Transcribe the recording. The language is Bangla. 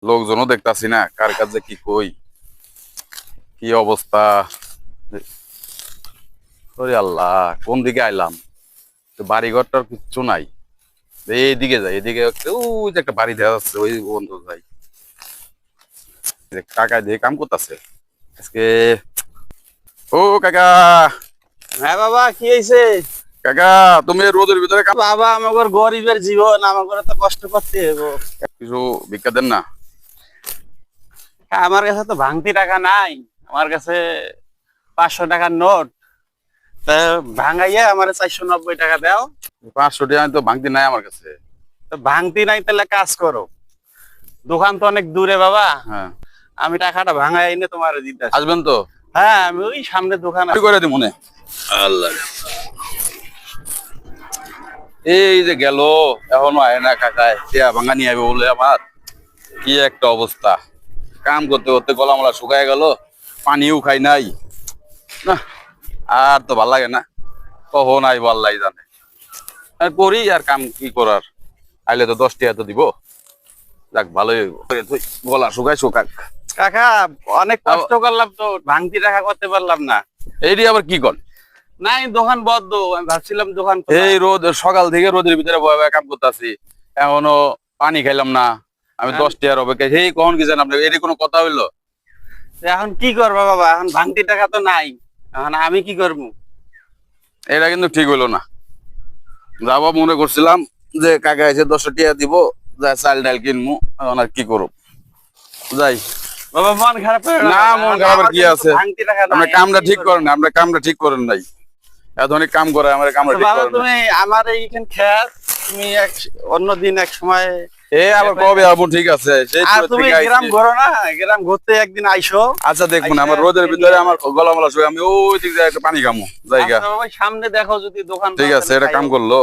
লোকজনও দেখতাছি না, কার কাছে কি কই, কি অবস্থা। ওরে আল্লাহ, কোন দিকে আইলাম? তো বাড়ি ঘরটার কিচ্ছু নাই। এইদিকে যাই, এদিকে ওই যে একটা বাড়ি দেখা যাচ্ছে, ওই বন্ধু যাই। কাকা দিয়ে কাম করতেছে আজকে। ও কাকা! হ্যাঁ বাবা, কি হয়েছে? কাকা, তুমি রোদের ভিতরে বাবা, আমার গরিবের জীবন, আমার তো কষ্ট করতে হবে। কিছু ভিক্ষা দেন না? আমার কাছে তো ভাঙতি টাকা নাই। আমার কাছে 500 টাকার নোট। তা ভাঙাইয়া আমার 490 টাকা দাও। 500 টাকা তো ভাঙতি নাই আমার কাছে। তো ভাঙতি নাই, তাহলে কাজ করো। দোকান তো অনেক দূরে বাবা। হ্যাঁ, আমি টাকাটা ভাঙাই এনে তোমার দিতে আসি। আসবেন তো? হ্যাঁ, আমি ওই সামনে দোকান কি করে দিই মনে। আল্লাহ, এই যে গেল, এখনো আয় না কাকায়, টিয়া ভাঙা নিয়ে আইবে বলে আমার। কি একটা অবস্থা! কাম করতে করতে গলামলা শুকায় গেল, পানিও খাই নাই না। আর তো ভাল লাগে না, কখন আইব আল্লাহ জানে। আর করি আর কাম কি করার, আইলে তো 10 টাকা তো দিব। যাক, ভালোই হইব। তুই গলা শুকাক। কাকা, অনেক কষ্ট করলাম তো ভাঙতি টাকা করতে পারলাম না। এইটি আবার কি কর? নাই, দোকান বদ্ধ। আমি ভাবছিলাম দোকান খোলা। এই রোদ, সকাল থেকে রোদের ভিতরে বয়ে বয়ে কাম করতেছি, এখনো পানি খাইলাম না। আমি 10 টাকার অপেক্ষা, সেই কখন কি জান আপনার, এটি কোনো কথা হইলো? এখন কি করবো বাবা? এখন ভাঙতি টাকা তো নাই। এখন আমি কি করবো? এটা কিন্তু ঠিক হইলো না। যাবো মনে করছিলাম যে কাকা এসে 10 টাকা দিব, যা চাল ডাল কিনবো, এখন আর কি করব। যাই। বাবা, মন খারাপ করে না, মন খারাপের কি আছে? ভাঙতি টাকা নাই। আমরা কামটা ঠিক করেন না, আমরা কামটা ঠিক করেন নাই। এতদিন কাম করে আমার কামটা ঠিক বাবা, করেন না। তুমি আমার এইখান খেত, তুমি অন্যদিন এক সময় এ আবার কবে আবু? ঠিক আছে, সেই আর তো তুমি থেকে গ্রাম আইছি। ঘোরো না? গ্রাম ঘুরতে একদিন আইসো। আচ্ছা দেখুন, আইসা আমার রোদের দেখে ভিতরে নিয়ে আমার গলা মলা শুয়ে, আমি ওই দিক দিয়ে একটা পানি খামো জায়গা। আচ্ছা বাবা, সামনে দেখো যদি দোকান ঠিক পাও আছে, তাহলে এটা কাম খাইও। করলো।